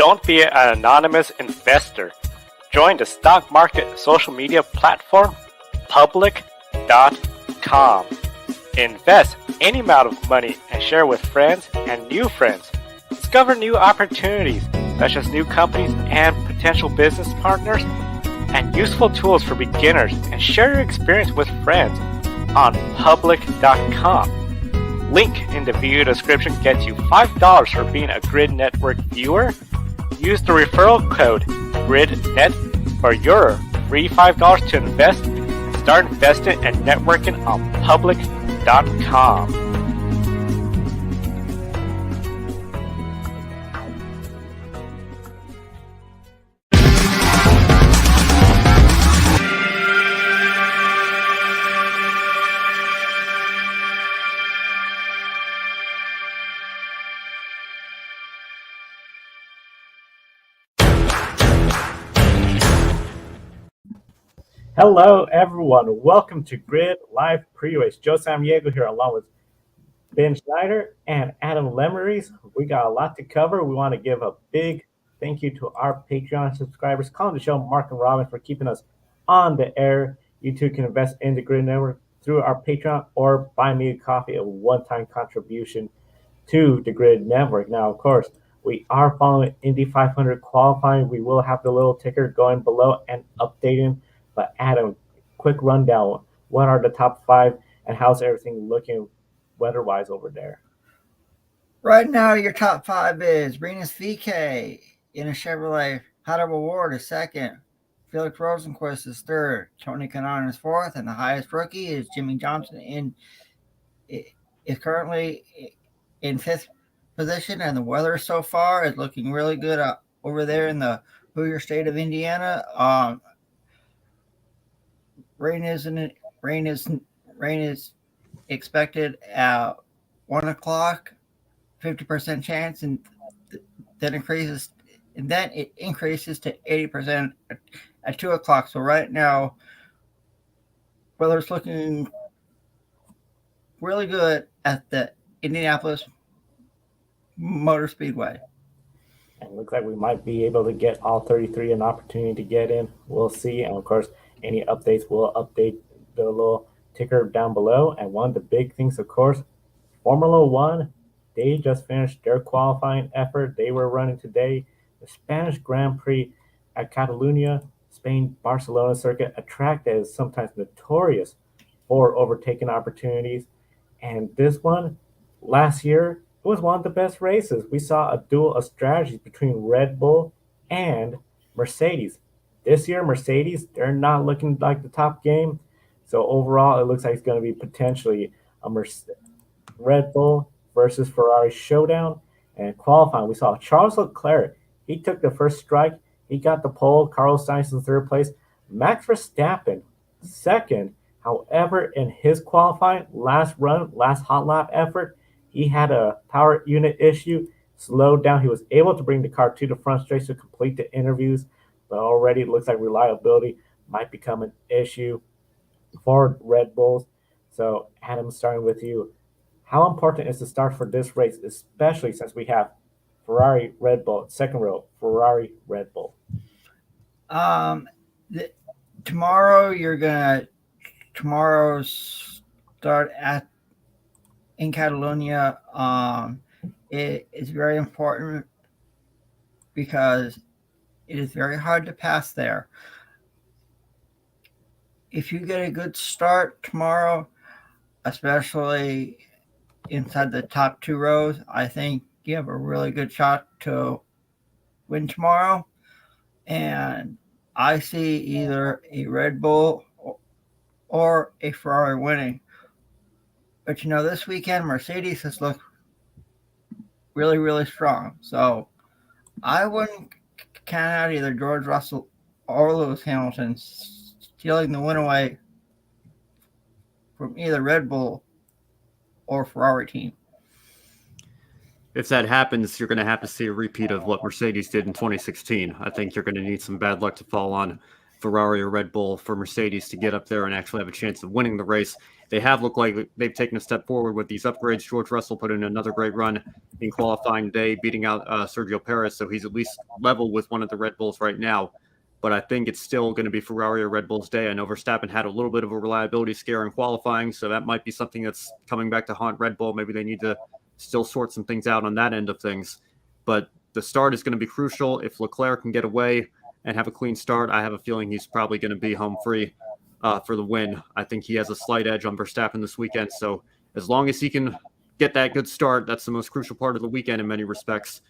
Don't be an anonymous investor. Join the stock market social media platform public.com. Invest any amount of money and share with friends and new friends. Discover new opportunities such as new companies and potential business partners and useful tools for beginners, and share your experience with friends on public.com. Link in the video description gets you $5 for being a Grid Network viewer. Use the referral code GridNet for your free $5 to invest and start investing and networking on public.com. Hello, everyone. Welcome to Grid Live Pre-Race. Joe Samaniego here along with Ben Schneider and Adam Lemerise. We got a lot to cover. We want to give a big thank you to our Patreon subscribers. Calling the show Mark and Robin for keeping us on the air. You too can invest in the Grid Network through our Patreon or buy me a coffee, a one-time contribution to the Grid Network. Now, of course, we are following Indy 500 qualifying. We will have the little ticker going below and updating. But Adam, quick rundown. What are the top five and how's everything looking weather-wise over there? Right now, your top five is Rinus VK in a Chevrolet. Heidelberg Ward is second. Felix Rosenquist is third. Tony Kanaan is fourth. And the highest rookie is Jimmy Johnson is currently in fifth position. And the weather so far is looking really good over there in the Hoosier state of Indiana. Rain is expected at 1 o'clock, 50% chance, and then it increases to 80% at 2 o'clock. So right now, weather's looking really good at the Indianapolis Motor Speedway. And it looks like we might be able to get all 33 an opportunity to get in. We'll see. And of course, any updates, we'll update the little ticker down below. And one of the big things, of course, Formula One, they just finished their qualifying effort. They were running today the Spanish Grand Prix at Catalonia, Spain, Barcelona circuit, a track that is sometimes notorious for overtaking opportunities. And this one, last year, it was one of the best races. We saw a duel of strategies between Red Bull and Mercedes. This year, Mercedes, they're not looking like the top game. So overall, it looks like it's going to be potentially a Red Bull versus Ferrari showdown. And qualifying, we saw Charles Leclerc. He took the first strike. He got the pole. Carlos Sainz in third place. Max Verstappen, second. However, in his qualifying, last hot lap effort, he had a power unit issue, slowed down. He was able to bring the car to the front straight to complete the interviews. But already it looks like reliability might become an issue for Red Bulls. So, Adam, starting with you, how important is the start for this race, especially since we have Ferrari, Red Bull, second row, Ferrari, Red Bull? Tomorrow's start in Catalonia. It is very important because it is very hard to pass there. If you get a good start tomorrow, especially inside the top two rows, I think you have a really good shot to win tomorrow. And I see either a Red Bull or a Ferrari winning. But this weekend, Mercedes has looked really, really strong. So I wouldn't count out either George Russell or Lewis Hamilton stealing the win away from either Red Bull or Ferrari team. If that happens, you're going to have to see a repeat of what Mercedes did in 2016. I think you're going to need some bad luck to fall on Ferrari or Red Bull for Mercedes to get up there and actually have a chance of winning the race. They have looked like they've taken a step forward with these upgrades. George Russell put in another great run in qualifying today, beating out Sergio Perez, so he's at least level with one of the Red Bulls right now. But I think it's still going to be Ferrari or Red Bull's day. I know Verstappen had a little bit of a reliability scare in qualifying, so that might be something that's coming back to haunt Red Bull. Maybe they need to still sort some things out on that end of things. But the start is going to be crucial. If Leclerc can get away and have a clean start, I have a feeling he's probably going to be home free for the win. I think he has a slight edge on Verstappen this weekend. So as long as he can get that good start, that's the most crucial part of the weekend in many respects,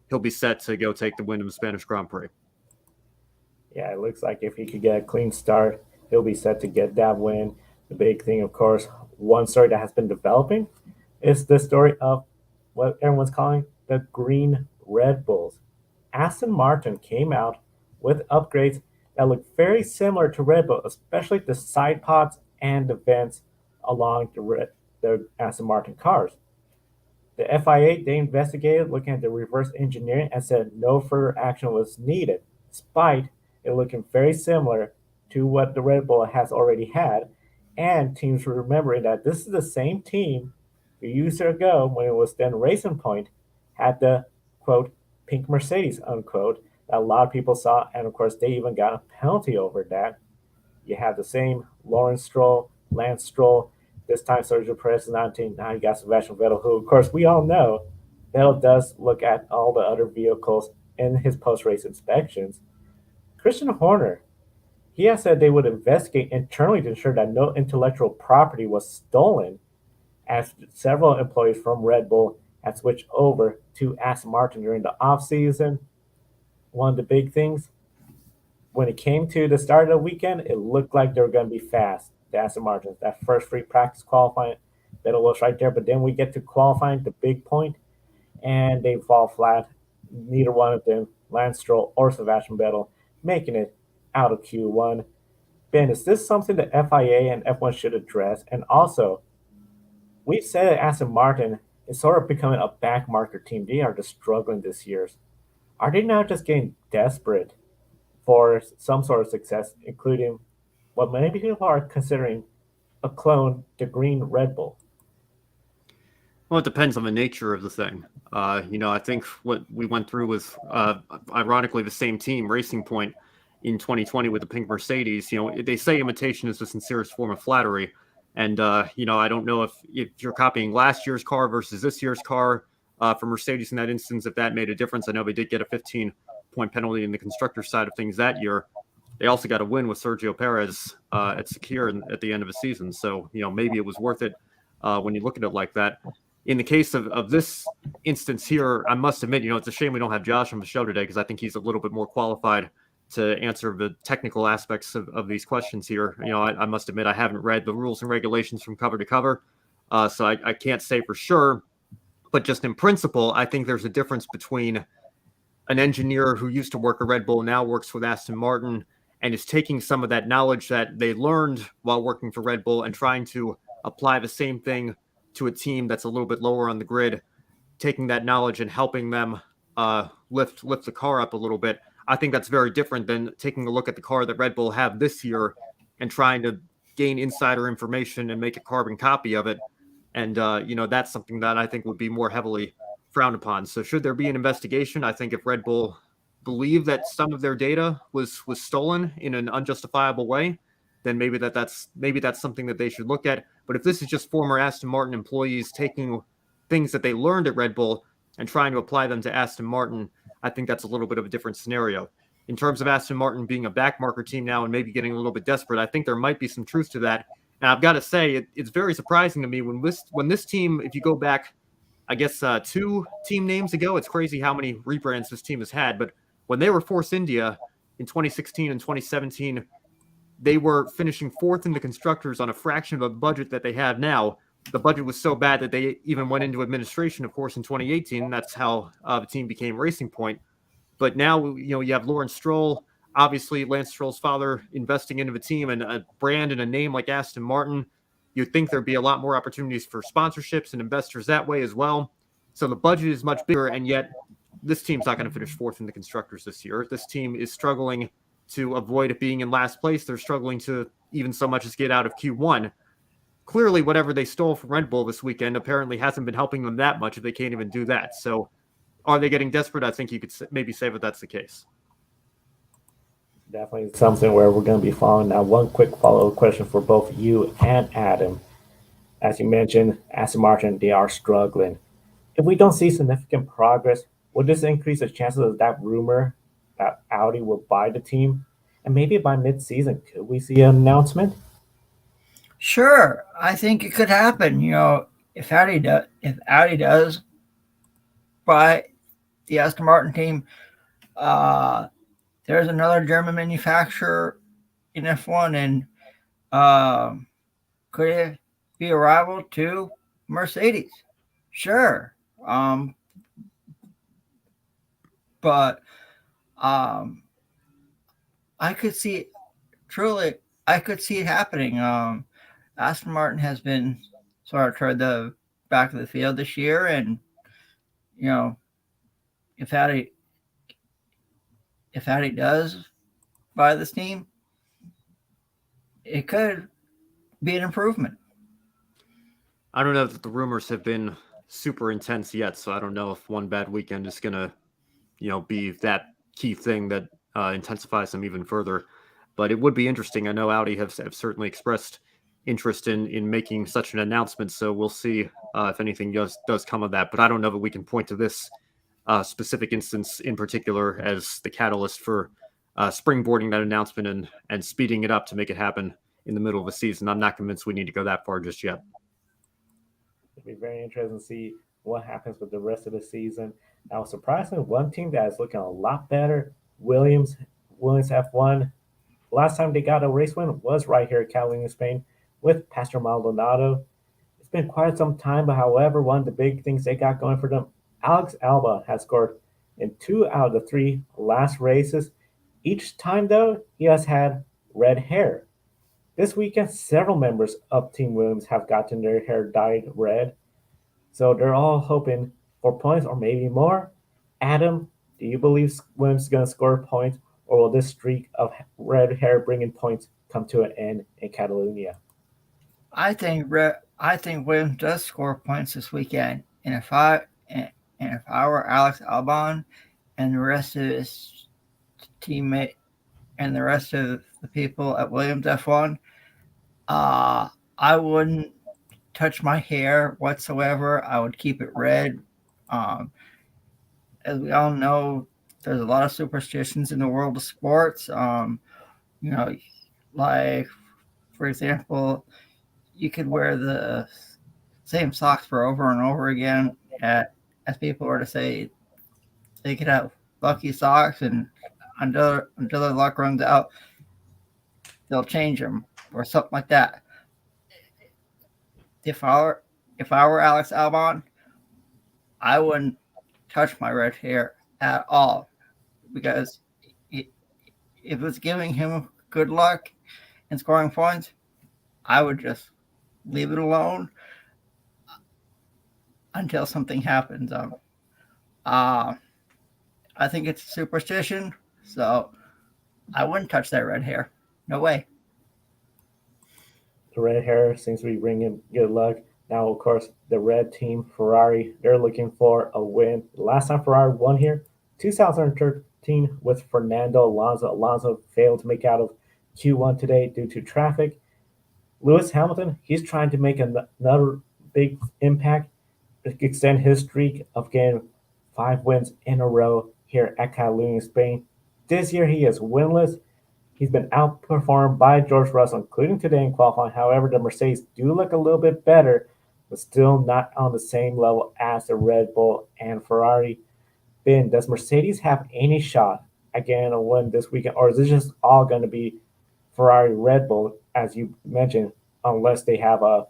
he'll be set to go take the win in the Spanish Grand Prix. Yeah, it looks like if he could get a clean start, he'll be set to get that win. The big thing, of course, one story that has been developing is the story of what everyone's calling the Green Red Bulls. Aston Martin came out with upgrades that look very similar to Red Bull, especially the side pods and the vents along the Aston Martin cars. The FIA, they investigated looking at the reverse engineering and said no further action was needed, despite it looking very similar to what the Red Bull has already had. And teams were remembering that this is the same team a few years ago, when it was then Racing Point, had the, quote, pink Mercedes, unquote, that a lot of people saw. And of course, they even got a penalty over that. You have the same Lawrence Stroll, Lance Stroll. This time, Sergio Perez is 19. Now you got Sebastian Vettel, who, of course, we all know Vettel does look at all the other vehicles in his post-race inspections. Christian Horner, he has said they would investigate internally to ensure that no intellectual property was stolen, as several employees from Red Bull had switched over to Aston Martin during the off-season. One of the big things, when it came to the start of the weekend, it looked like they were going to be fast, the Aston Martins. That first free practice qualifying, Vettel was right there, but then we get to qualifying, the big point, and they fall flat. Neither one of them, Lance Stroll or Sebastian Vettel, making it out of Q1. Ben, is this something the FIA and F1 should address? And also, we've said that Aston Martin is sort of becoming a backmarker team. They are just struggling this year. Are they now just getting desperate for some sort of success, including what many people are considering a clone, the Green Red Bull? Well, it depends on the nature of the thing. I think what we went through was, ironically, the same team, Racing Point, in 2020 with the pink Mercedes. They say imitation is the sincerest form of flattery. And, I don't know if you're copying last year's car versus this year's car for Mercedes in that instance, if that made a difference. I know they did get a 15-point penalty in the constructor side of things that year. They also got a win with Sergio Perez at Secure at the end of the season. So, maybe it was worth it when you look at it like that. In the case of this instance here, I must admit, it's a shame we don't have Josh on the show today, because I think he's a little bit more qualified to answer the technical aspects of these questions here. I must admit, I haven't read the rules and regulations from cover to cover, so I can't say for sure. But just in principle, I think there's a difference between an engineer who used to work at Red Bull, now works with Aston Martin, and is taking some of that knowledge that they learned while working for Red Bull and trying to apply the same thing to a team that's a little bit lower on the grid, taking that knowledge and helping them lift the car up a little bit. I think that's very different than taking a look at the car that Red Bull have this year and trying to gain insider information and make a carbon copy of it. And, that's something that I think would be more heavily frowned upon. So should there be an investigation? I think if Red Bull believe that some of their data was stolen in an unjustifiable way, then maybe that's something that they should look at. But if this is just former Aston Martin employees taking things that they learned at Red Bull and trying to apply them to Aston Martin, I think that's a little bit of a different scenario. In terms of Aston Martin being a backmarker team now and maybe getting a little bit desperate, I think there might be some truth to that. And I've got to say, it's very surprising to me when this team, if you go back, I guess 2 team names ago, it's crazy how many rebrands this team has had. But when they were Force India in 2016 and 2017, they were finishing 4th in the constructors on a fraction of the budget that they have now. The budget was so bad that they even went into administration, of course, in 2018. That's how the team became Racing Point. But now, you have Lawrence Stroll, obviously Lance Stroll's father, investing into the team, and a brand and a name like Aston Martin. You'd think there'd be a lot more opportunities for sponsorships and investors that way as well. So the budget is much bigger, and yet this team's not going to finish 4th in the constructors this year. This team is struggling to avoid it being in last place. They're struggling to even so much as get out of Q1. Clearly, whatever they stole from Red Bull this weekend apparently hasn't been helping them that much if they can't even do that. So are they getting desperate? I think you could maybe say that that's the case. Definitely something where we're going to be following. Now, one quick follow-up question for both you and Adam. As you mentioned, Aston Martin, they are struggling. If we don't see significant progress, would this increase the chances of that rumor that Audi will buy the team? And maybe by mid-season, could we see an announcement? Sure, I think it could happen. If Audi does buy the Aston Martin team, there's another German manufacturer in F1, and could it be a rival to Mercedes? Sure. But I could see it happening. Aston Martin has been sort of toward the back of the field this year, and if Audi does buy this team, it could be an improvement. I don't know that the rumors have been super intense yet, so I don't know if one bad weekend is going to, be that key thing that intensifies them even further. But it would be interesting. I know Audi have certainly expressed interest in making such an announcement, so we'll see if anything does come of that. But I don't know that we can point to this specific instance in particular as the catalyst for springboarding that announcement and speeding it up to make it happen in the middle of the season. I'm not convinced we need to go that far just yet. It'll be very interesting to see what happens with the rest of the season. Now, surprisingly, one team that is looking a lot better, Williams F1. Last time they got a race win was right here at Catalonia, Spain, with Pastor Maldonado. It's been quite some time, but however, one of the big things they got going for them, Alex Albon has scored in 2 out of the 3 last races. Each time, though, he has had red hair. This weekend, several members of Team Williams have gotten their hair dyed red. So they're all hoping for points or maybe more. Adam, do you believe Williams is going to score points, or will this streak of red hair bringing points come to an end in Catalonia? I think Williams does score points this weekend, and if I were Alex Albon and the rest of his teammate and the rest of the people at Williams F1, I wouldn't touch my hair whatsoever. I would keep it red. As we all know, there's a lot of superstitions in the world of sports. Like, for example, you could wear the same socks for over and over again, as people were to say they could have lucky socks, and until the luck runs out, they'll change them or something like that. If I were Alex Albon, I wouldn't touch my red hair at all, because if it's giving him good luck and scoring points, I would just leave it alone until something happens. I think it's a superstition, so I wouldn't touch that red hair. No way. The red hair seems to be bringing good luck. Now, of course, the red team, Ferrari, they're looking for a win. The last time Ferrari won here, 2013, with Fernando Alonso. Alonso failed to make out of Q1 today due to traffic. Lewis Hamilton, he's trying to make another big impact, extend his streak of getting 5 wins in a row here at Catalonia, Spain. This year, he is winless. He's been outperformed by George Russell, including today in qualifying. However, the Mercedes do look a little bit better, but still not on the same level as the Red Bull and Ferrari. Ben, does Mercedes have any shot again to win this weekend, or is this just all going to be Ferrari, Red Bull, as you mentioned, unless they have a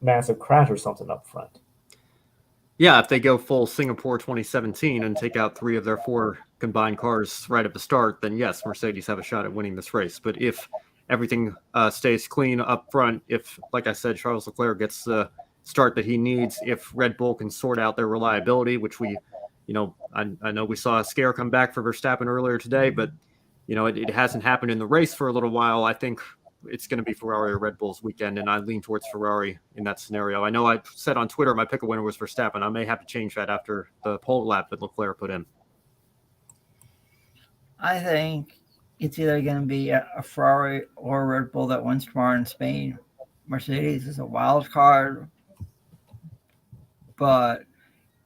massive crash or something up front? Yeah, if they go full Singapore 2017 and take out 3 of their 4 combined cars right at the start, then yes, Mercedes have a shot at winning this race. But if everything stays clean up front, if, like I said, Charles Leclerc gets the start that he needs, if Red Bull can sort out their reliability, which I know we saw a scare come back for Verstappen earlier today, but it hasn't happened in the race for a little while. I think it's going to be Ferrari or Red Bull's weekend, and I lean towards Ferrari in that scenario. I know I said on Twitter my pick a winner was Verstappen. I may have to change that after the pole lap that Leclerc put in. I think it's either going to be a Ferrari or a Red Bull that wins tomorrow in Spain. Mercedes is a wild card, but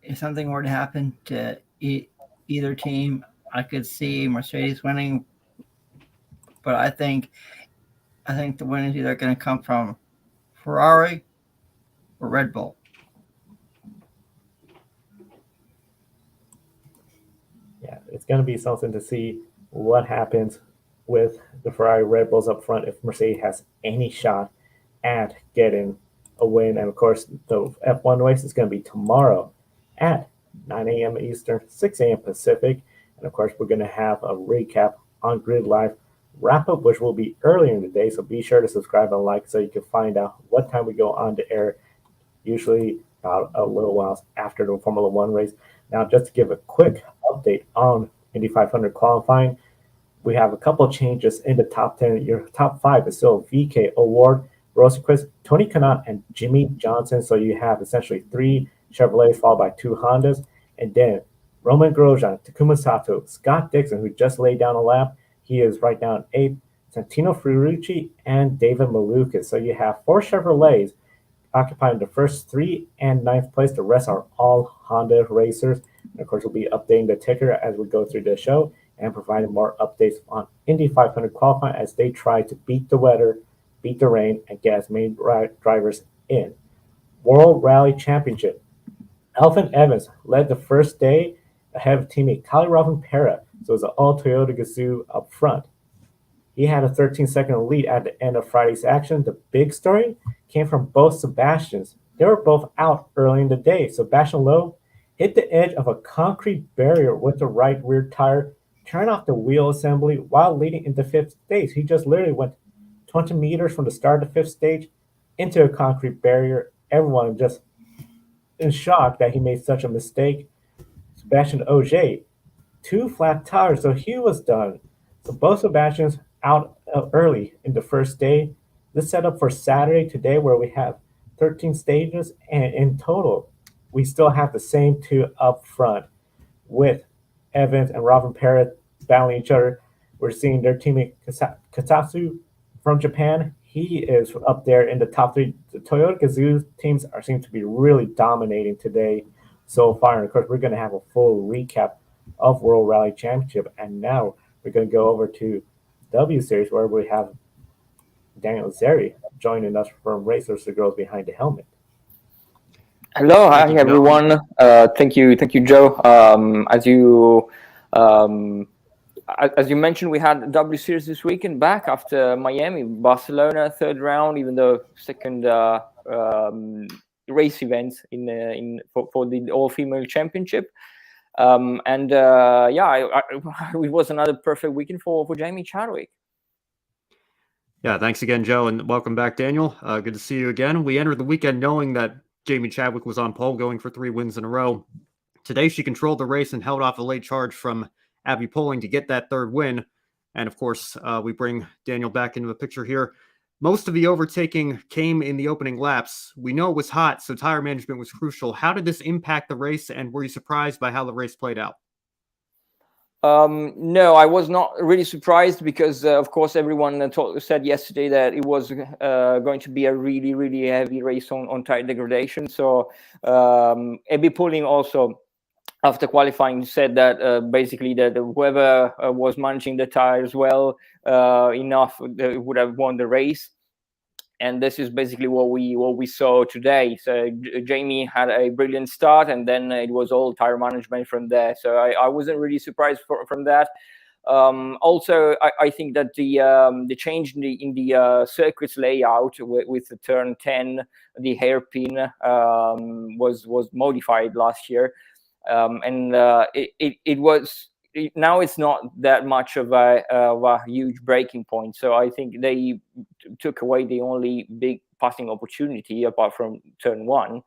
if something were to happen to either team, I could see Mercedes winning. But I think the win is either going to come from Ferrari or Red Bull. Yeah, it's going to be something to see what happens with the Ferrari Red Bulls up front if Mercedes has any shot at getting a win. And of course, the F1 race is going to be tomorrow at 9 a.m. Eastern, 6 a.m. Pacific. And of course, we're going to have a recap on Grid Live wrap up, which will be earlier in the day. So be sure to subscribe and like so you can find out what time we go on to air, usually about a little while after the Formula One race. Now, just to give a quick update on Indy 500 qualifying, we have a couple changes in the top 10. Your top 5 is still VK Award, Rosenquist, Tony Kanaan, and Jimmy Johnson. So you have essentially 3 Chevrolets followed by 2 Hondas. And then Roman Grosjean, Takuma Sato, Scott Dixon, who just laid down a lap. He is right now in 8th. Santino Ferrucci and David Malukas. So you have 4 Chevrolets occupying the first 3 and 9th place. The rest are all Honda racers. And of course, we'll be updating the ticker as we go through the show and providing more updates on Indy 500 qualifying as they try to beat the weather, beat the rain, and get as many drivers in. World Rally Championship. Elfyn Evans led the first day ahead of teammate Kali Rovanpera. So it was an all Toyota Gazoo up front. He had a 13-second lead at the end of Friday's action. The big story came from both Sebastians. They were both out early in the day. Sebastien Loeb hit the edge of a concrete barrier with the right rear tire, turned off the wheel assembly while leading into 5th stage. He just literally went 20 meters from the start of 5th stage into a concrete barrier. Everyone just in shock that he made such a mistake. Sebastien Ogier, 2 flat tires, so he was done. So both Sebastians out early in the first day. This set up for Saturday today where we have 13 stages, and in total we still have the same 2 up front with Evans and Rovanpera battling each other. We're seeing their teammate Katatsu from Japan. He is up there in the top 3. The Toyota Gazoo teams seem to be really dominating today so far. And of course, we're going to have a full recap of World Rally Championship. And now we're going to go over to W Series where we have Daniele Zeri joining us from Racers to Girls Behind the Helmet. Hello, hi everyone. Thank you, Joe. As you mentioned, we had W Series this weekend back after Miami, Barcelona, 3rd round, even though second race event for the all-female championship. It was another perfect weekend for Jamie Chadwick. Yeah, thanks again, Joe, and welcome back, Daniel. Good to see you again. We entered the weekend knowing that Jamie Chadwick was on pole, going for 3 wins in a row. Today, she controlled the race and held off a late charge from Abby Poling to get that 3rd win. And of course, we bring Daniel back into the picture here. Most of the overtaking came in the opening laps. We know it was hot, so tire management was crucial. How did this impact the race, and were you surprised by how the race played out? No, I was not really surprised because, of course, everyone said yesterday that it was going to be a really, really heavy race on tire degradation. So Abby Poling also, after qualifying, said that basically that whoever was managing the tires well enough would have won the race. And this is basically what we saw today. So Jamie had a brilliant start, and then it was all tire management from there. So I wasn't really surprised from that. Also, I think that the change in the circuit's layout with the turn 10, the hairpin was modified last year, it was. Now it's not that much of a huge breaking point. So I think they took away the only big passing opportunity apart from turn 1.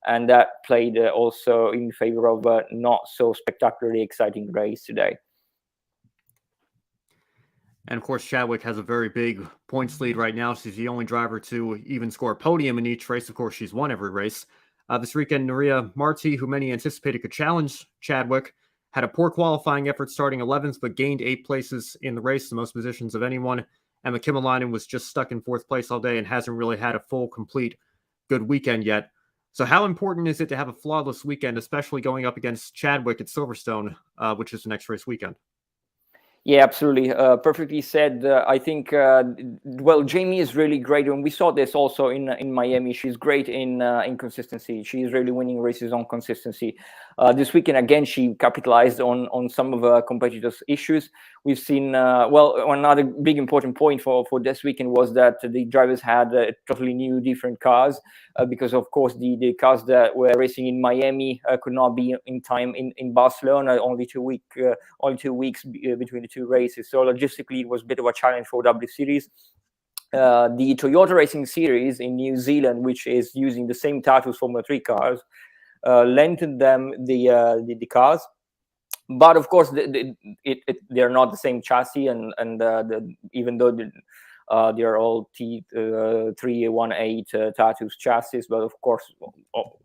And that played also in favor of a not so spectacularly exciting race today. And of course, Chadwick has a very big points lead right now. She's the only driver to even score a podium in each race. Of course, she's won every race. This weekend, Nuria Marti, who many anticipated could challenge Chadwick, had a poor qualifying effort starting 11th, but gained 8 places in the race, the most positions of anyone. Emma Kimmelainen was just stuck in 4th place all day and hasn't really had a full, complete, good weekend yet. So how important is it to have a flawless weekend, especially going up against Chadwick at Silverstone, which is the next race weekend? Yeah, absolutely. Perfectly said. I think, well, Jamie is really great. And we saw this also in Miami. She's great in consistency. She's really winning races on consistency. This weekend, again, she capitalized on some of her competitors' issues. We've seen, well, another big important point for this weekend was that the drivers had totally new, different cars because, of course, the cars that were racing in Miami could not be in time in Barcelona, only 2 weeks between the 2 races. So logistically, it was a bit of a challenge for W Series. The Toyota Racing Series in New Zealand, which is using the same Tatuus Formula 3 cars, lent them the cars. But of course, they're not the same chassis, and even though they're all T318 Tatuus chassis, but of course,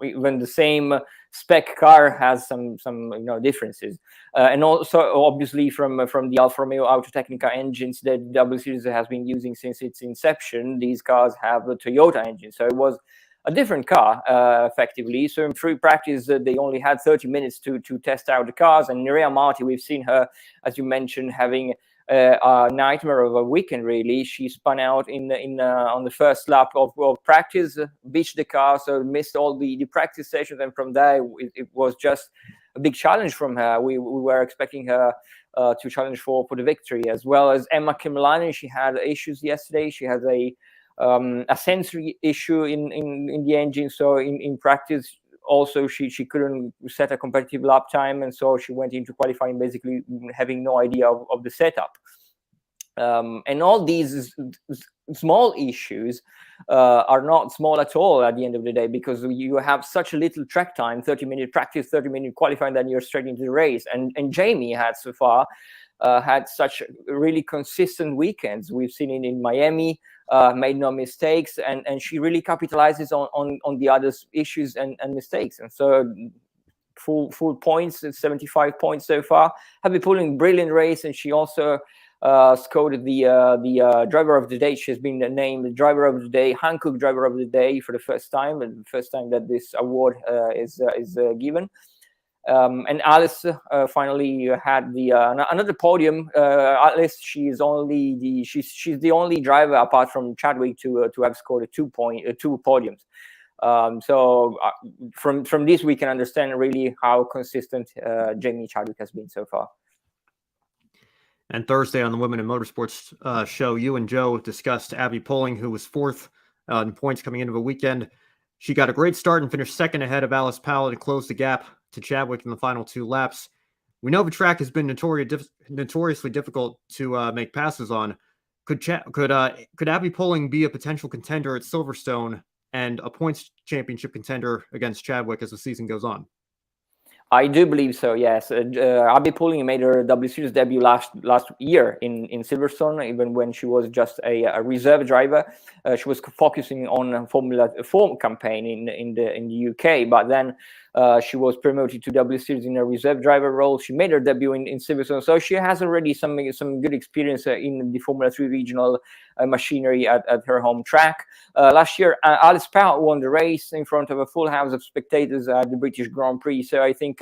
even the same spec car has some differences, and also obviously from the Alfa Romeo Autotecnica engines that W Series has been using since its inception. These cars have a Toyota engine, so it was a different car, effectively. So in free practice, they only had 30 minutes to test out the cars. And Nuria Marti, we've seen her, as you mentioned, having a nightmare of a weekend, really. She spun out on the first lap of practice, beached the car, so missed all the practice sessions. And from there, it was just a big challenge from her. We were expecting her to challenge for the victory, as well as Emma Kimmelainen. She had issues yesterday. She has a sensory issue in the engine, so in practice also she couldn't set a competitive lap time, and so she went into qualifying basically having no idea of the setup. And all these small issues are not small at all at the end of the day, because you have such a little track time, 30-minute practice, 30-minute qualifying, then you're straight into the race. And Jamie had so far had such really consistent weekends. We've seen it in Miami, made no mistakes, and she really capitalizes on the others' issues and mistakes. And so full points, 75 points so far. Happy Pulling, brilliant race, and she also scored the driver of the day. She's been named the driver of the day, Hankook driver of the day for the first time, and the first time that this award is given. And Alice finally had another podium. Alice, she's the only driver apart from Chadwick to have scored 2 podiums. So from this we can understand really how consistent Jamie Chadwick has been so far. And Thursday on the Women in Motorsports show, you and Joe discussed Abby Pulling, who was 4th in points coming into the weekend. She got a great start and finished 2nd ahead of Alice Powell to close the gap to Chadwick in the final 2 laps. We know the track has been notoriously difficult to make passes on. Could Abby Pulling be a potential contender at Silverstone and a points championship contender against Chadwick as the season goes on? I do believe so, yes. Abby Pulling made her W Series debut last year in Silverstone, even when she was just a reserve driver. She was focusing on Formula 4 campaign in the UK, but then she was promoted to W Series in a reserve driver role. She made her debut in Silverstone, so she has already some good experience in the Formula 3 regional machinery at her home track. Last year, Alice Powell won the race in front of a full house of spectators at the British Grand Prix. So I think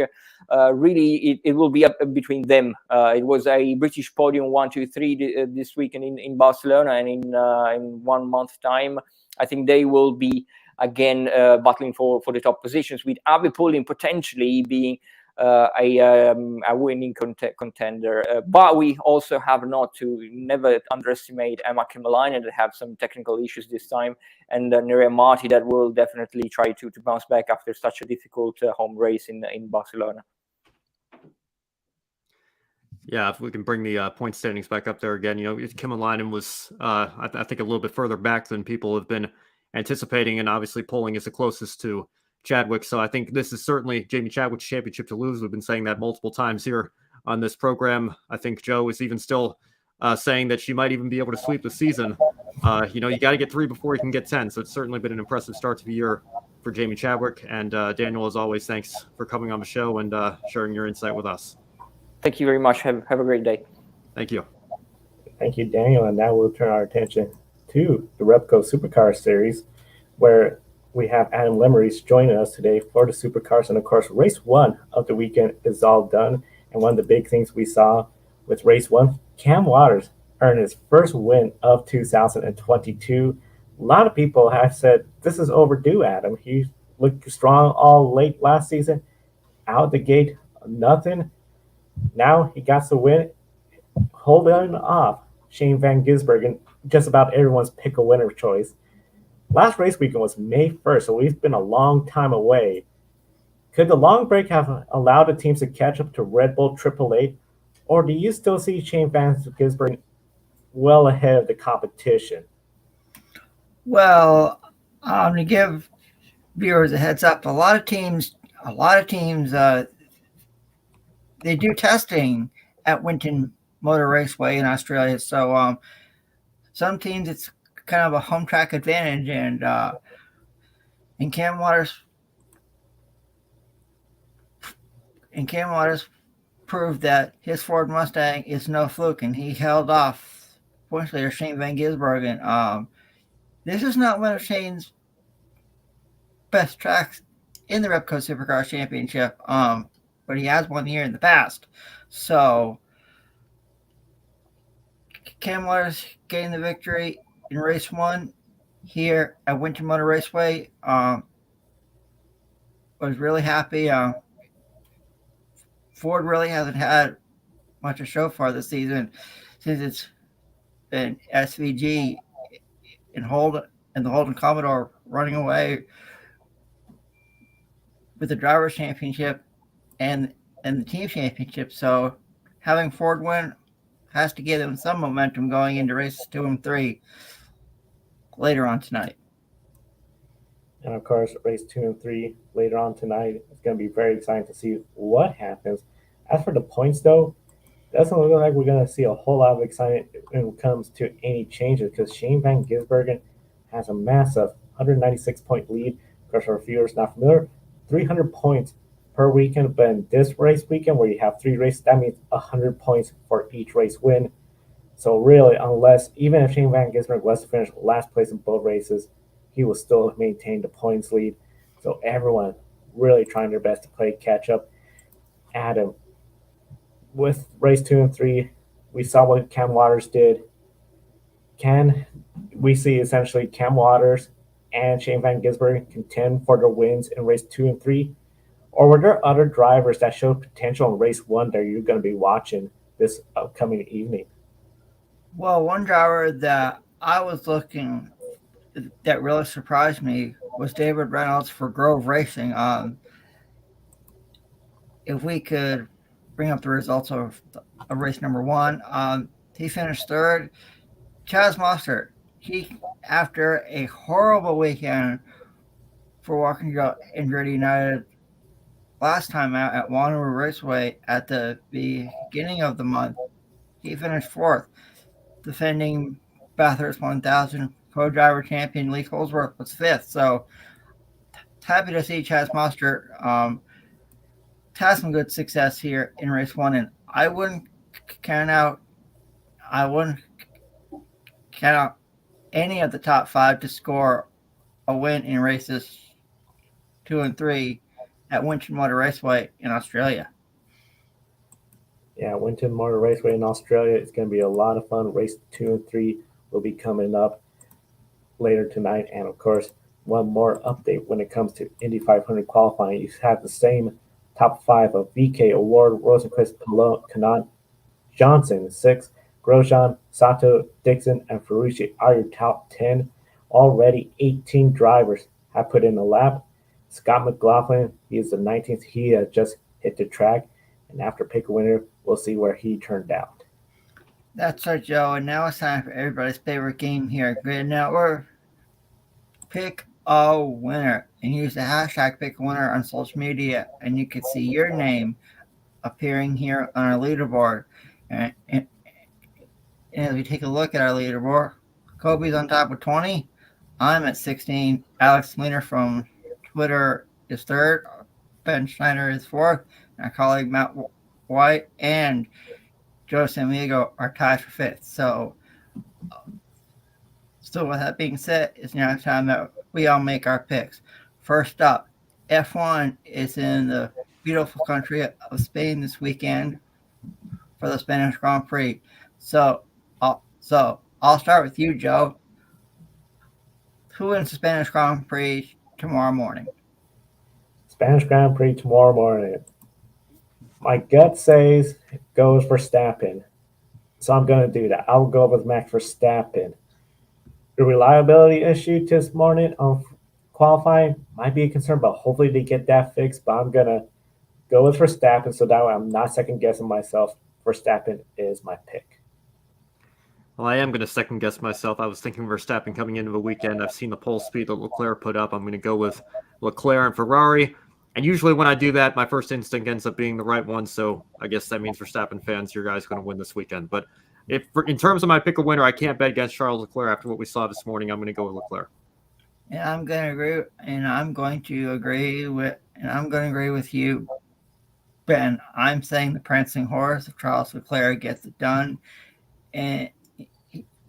really it will be up between them. It was a British podium 1, 2, 3 this weekend in Barcelona, and in 1 month time, I think they will be again battling for the top positions, with Abby Pulling potentially being a winning contender. But we also have never underestimate Emma Kimmelainen, that have some technical issues this time, and Nuria Marti that will definitely try to bounce back after such a difficult home race in Barcelona. Yeah, if we can bring the point standings back up there again, Kimmelainen was, I think, a little bit further back than people have been anticipating, and obviously Pulling is the closest to Chadwick. So I think this is certainly Jamie Chadwick's championship to lose. We've been saying that multiple times here on this program. I think Joe is even still saying that she might even be able to sweep the season. You got to get 3 before you can get 10. So it's certainly been an impressive start to the year for Jamie Chadwick. And Daniel, as always, thanks for coming on the show and sharing your insight with us. Thank you very much. Have a great day. Thank you. Thank you, Daniel. And now we'll turn our attention to the Repco Supercar Series, where we have Adam Lemerise joining us today for the Supercars. And of course, race 1 of the weekend is all done. And one of the big things we saw with race 1, Cam Waters earned his first win of 2022. A lot of people have said this is overdue, Adam. He looked strong all late last season. Out the gate, nothing. Now he got the win, holding off Shane van Gisbergen, just about everyone's pick a winner choice. Last race weekend was May 1st, so we've been a long time away. Could the long break have allowed the teams to catch up to Red Bull AAA, or do you still see Shane van Gisbergen well ahead of the competition? Well, to give viewers a heads up, a lot of teams, they do testing at Winton Motor Raceway in Australia. So some teams it's kind of a home track advantage, and Cam Waters proved that his Ford Mustang is no fluke, and he held off points leader Shane van Gisbergen. This is not one of Shane's best tracks in the Repco Supercars Championship, but he has won here in the past. So Cam Waters gained the victory in race 1 here at Winton Motor Raceway. Was really happy. Ford really hasn't had much to show for this season since it's been SVG and the Holden Commodore running away with the Drivers' Championship and the Team Championship. So having Ford win has to give them some momentum going into races 2 and 3 later on tonight. And of course, race 2 and 3 later on tonight. It's going to be very exciting to see what happens. As for the points, though, doesn't look like we're going to see a whole lot of excitement when it comes to any changes, because Shane van Gisbergen has a massive 196-point lead. Of course, our viewers not familiar, 300 points per weekend. But in this race weekend, where you have 3 races, that means 100 points for each race win. So really, even if Shane van Gisbergen was to finish last place in both races, he will still maintain the points lead. So everyone really trying their best to play catch up. Adam, with race 2 and 3, we saw what Cam Waters did. Can we see essentially Cam Waters and Shane van Gisbergen contend for their wins in race 2 and 3? Or were there other drivers that showed potential in race 1 that you're going to be watching this upcoming evening? Well, one driver that I was looking that really surprised me was David Reynolds for Grove Racing. If we could bring up the results of race number 1, he finished 3rd. Chaz Mostert, after a horrible weekend for Walking Andretti United last time out at Wanneroo Raceway at the beginning of the month, he finished 4th. Defending Bathurst 1000 co-driver champion Lee Colesworth was 5th. So happy to see Chaz Mostert has some good success here in race 1, and I wouldn't count out any of the top 5 to score a win in races 2 and 3 at Winton Motor Raceway in Australia. Yeah, Winton Motor Raceway in Australia is going to be a lot of fun. Race 2 and 3 will be coming up later tonight. And of course, one more update when it comes to Indy 500 qualifying. You have the same top 5 of VK, Award, Rosenquist, Kanaan, Johnson, 6, Grosjean, Sato, Dixon, and Ferrucci are your top 10. Already 18 drivers have put in a lap. Scott McLaughlin, he is the 19th. He has just hit the track. And after pick a winner, we'll see where he turned out. That's right, Joe. And now it's time for everybody's favorite game here at Grid Network. Pick a winner. And use the hashtag pick a winner on social media. And you can see your name appearing here on our leaderboard. And And as we take a look at our leaderboard, Kobe's on top with 20. I'm at 16. Alex Leaner from Twitter is third. Ben Schneider is fourth. Our colleague Matt White and Joe Samigo are tied for fifth. So with that being said, it's now time that we all make our picks. First up, F1 is in the beautiful country of Spain this weekend for the Spanish Grand Prix. So I'll start with you, Joe. Who wins the Spanish Grand Prix tomorrow morning? Spanish Grand Prix tomorrow morning. My gut says goes Verstappen. So I'm going to do that. I'll go with Max Verstappen. The reliability issue this morning on qualifying might be a concern, but hopefully they get that fixed. But I'm going to go with Verstappen so that way I'm not second guessing myself. Verstappen is my pick. Well, I am going to second guess myself. I was thinking Verstappen coming into the weekend. I've seen the pole speed that Leclerc put up. I'm going to go with Leclerc and Ferrari. And usually when I do that, my first instinct ends up being the right one. So I guess that means Verstappen fans, your guys going to win this weekend. But in terms of my pick a winner, I can't bet against Charles Leclerc after what we saw this morning. I'm going to go with Leclerc. And I'm going to agree with you, Ben. I'm saying the prancing horse of Charles Leclerc gets it done, and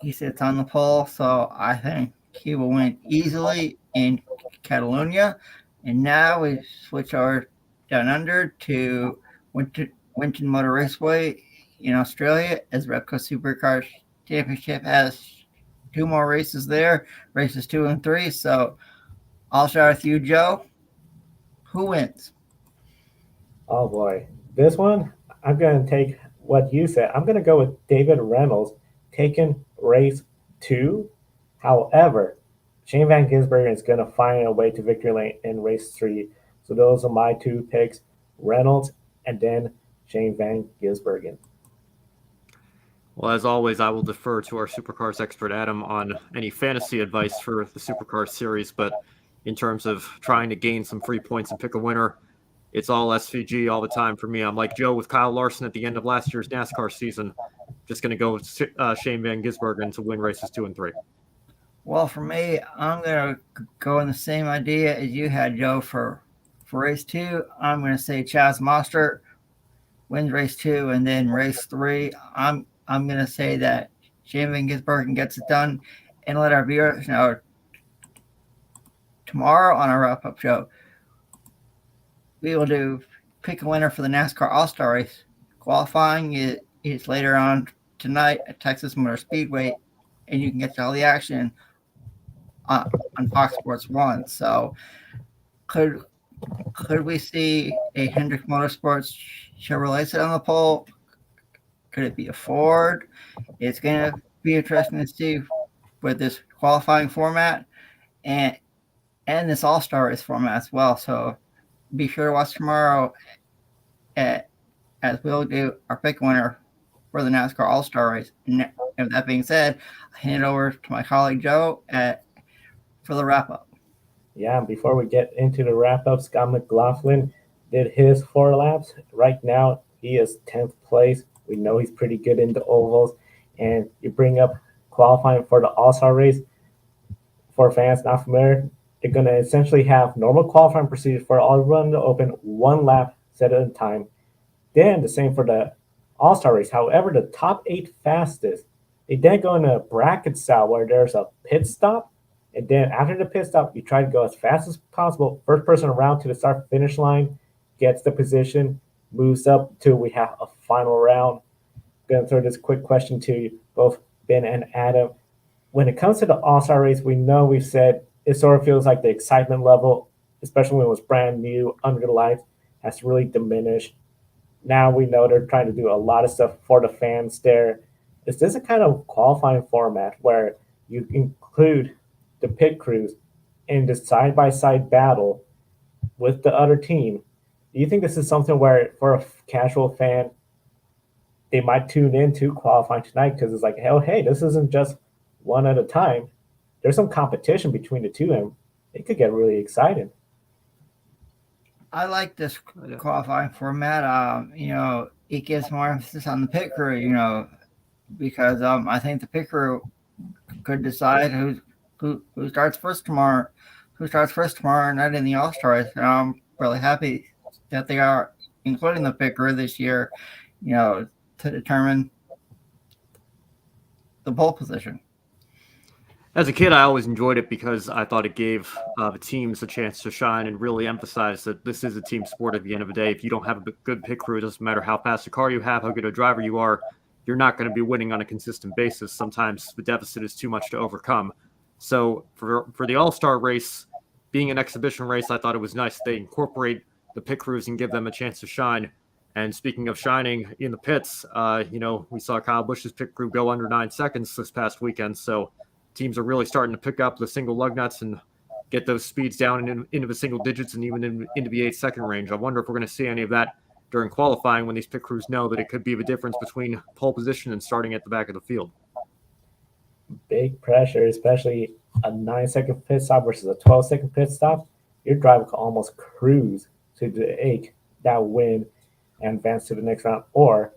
he sits on the pole. So I think he will win easily in Catalonia. And now we switch over down under to Winton Motor Raceway in Australia, as Repco Supercars Championship has 2 more races there, races 2 and 3. So I'll start with you, Joe. Who wins? Oh boy. This one, I'm going to take what you said. I'm going to go with David Reynolds taking race 2. However, Shane van Gisbergen is going to find a way to victory lane in race 3. So those are my 2 picks, Reynolds and then Shane van Gisbergen. Well, as always, I will defer to our Supercars expert, Adam, on any fantasy advice for the Supercars series. But in terms of trying to gain some free points and pick a winner, it's all SVG all the time for me. I'm like Joe with Kyle Larson at the end of last year's NASCAR season. Just going to go with Shane van Gisbergen to win races 2 and 3. Well, for me, I'm going to go in the same idea as you had, Joe, for race 2. I'm going to say Chaz Mostert wins race 2, and then race 3, I'm going to say that Shane van Gisbergen gets it done, and let our viewers know tomorrow on our wrap-up show, we will do pick a winner for the NASCAR All-Star Race. Qualifying is later on tonight at Texas Motor Speedway, and you can get all the action on Fox Sports 1. So could we see a Hendrick Motorsports Chevrolet sit on the pole? Could it be a Ford? It's going to be interesting to see with this qualifying format and this All-Star Race format as well. So be sure to watch tomorrow as we'll do our pick winner for the NASCAR All-Star Race. And with that being said, I hand it over to my colleague Joe for the wrap-up. Yeah, before we get into the wrap-up, Scott McLaughlin did his 4 laps. Right now, he is 10th place. We know he's pretty good in the ovals. And you bring up qualifying for the All-Star Race. For fans not familiar, they're going to essentially have normal qualifying procedures for all run to open 1 lap set at a time. Then the same for the All-Star Race. However, the top 8 fastest, they then go in a bracket style where there's a pit stop. And then after the pit stop, you try to go as fast as possible. First person around to the start finish line gets the position, moves up till we have a final round. I'm going to throw this quick question to both Ben and Adam. When it comes to the All-Star Race, we've said it sort of feels like the excitement level, especially when it was brand new, under the lights, has really diminished. Now we know they're trying to do a lot of stuff for the fans there. Is this a kind of qualifying format where you include the pit crews in the side-by-side battle with the other team? Do you think this is something where, for a casual fan, they might tune in to qualifying tonight because it's like, oh, hey, this isn't just one at a time. There's some competition between the two, and it could get really exciting. I like this qualifying format. It gives more emphasis on the pit crew. because I think the pit crew could decide who starts first tomorrow. Who starts first tomorrow night in the All-Star race. And I'm really happy that they are including the pit crew this year, to determine the pole position. As a kid, I always enjoyed it because I thought it gave the teams a chance to shine and really emphasize that this is a team sport at the end of the day. If you don't have a good pit crew, it doesn't matter how fast a car you have, how good a driver you are, you're not going to be winning on a consistent basis. Sometimes the deficit is too much to overcome. So for the All-Star race, being an exhibition race, I thought it was nice they incorporate the pit crews and give them a chance to shine. And speaking of shining in the pits, we saw Kyle Busch's pit crew go under 9 seconds this past weekend. So teams are really starting to pick up the single lug nuts and get those speeds down into the single digits and even into the 8-second range. I wonder if we're going to see any of that during qualifying when these pit crews know that it could be the difference between pole position and starting at the back of the field. Big pressure, especially a 9-second pit stop versus a 12-second pit stop. Your driver can almost cruise to take that win and advance to the next round or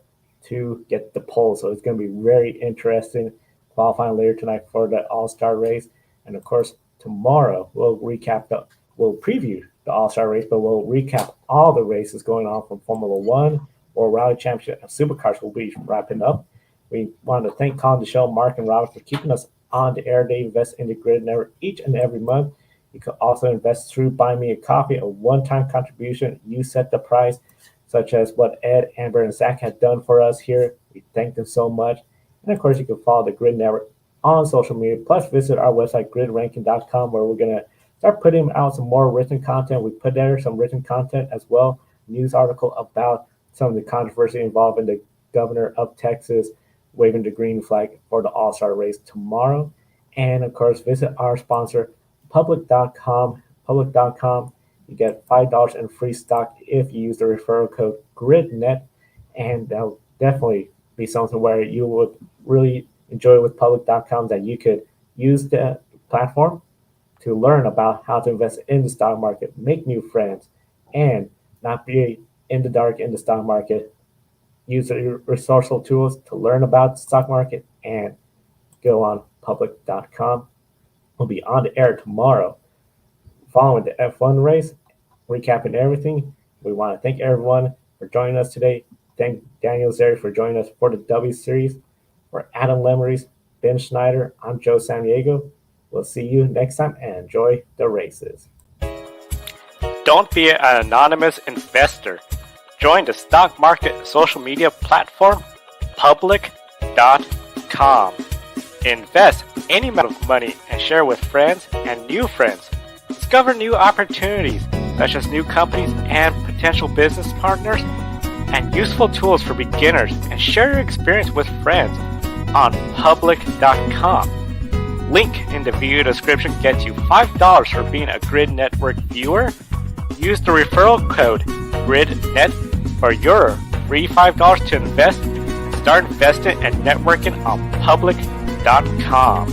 to get the pole. So it's going to be very interesting qualifying later tonight for the All-Star race. And of course, tomorrow we'll preview the All-Star race, but we'll recap all the races going on from Formula One or Rally Championship and Supercars will be wrapping up. We want to thank Colin, Michelle, Mark, and Robert for keeping us on the air. They invest in the Grid Network each and every month. You can also invest through Buy Me a Coffee, a one-time contribution. You set the price, such as what Ed, Amber, and Zach had done for us here. We thank them so much. And of course, you can follow the Grid Network on social media. Plus, visit our website, gridranking.com, where we're going to start putting out some more written content. We put there some written content as well. News article about some of the controversy involving the governor of Texas waving the green flag for the All-Star race tomorrow. And of course, visit our sponsor, public.com. Public.com. You get $5 in free stock if you use the referral code GridNet. And that'll definitely be something where you would really enjoy with public.com, that you could use the platform to learn about how to invest in the stock market, make new friends, and not be in the dark in the stock market. Use the resourceful tools to learn about the stock market and go on public.com. We'll be on the air tomorrow following the F1 race, recapping everything. We want to thank everyone for joining us today. Thank Daniele Zeri for joining us for the W Series. For Adam Lemerise, Ben Schneider, I'm Joe Samaniego. We'll see you next time and enjoy the races. Don't be an anonymous investor. Join the stock market social media platform, public.com. Invest any amount of money and share with friends and new friends. Discover new opportunities, such as new companies and potential business partners, and useful tools for beginners, and share your experience with friends on public.com. Link in the video description gets you $5 for being a Grid Network viewer. Use the referral code GridNet for your free $5 to invest. Start investing and networking on public.com.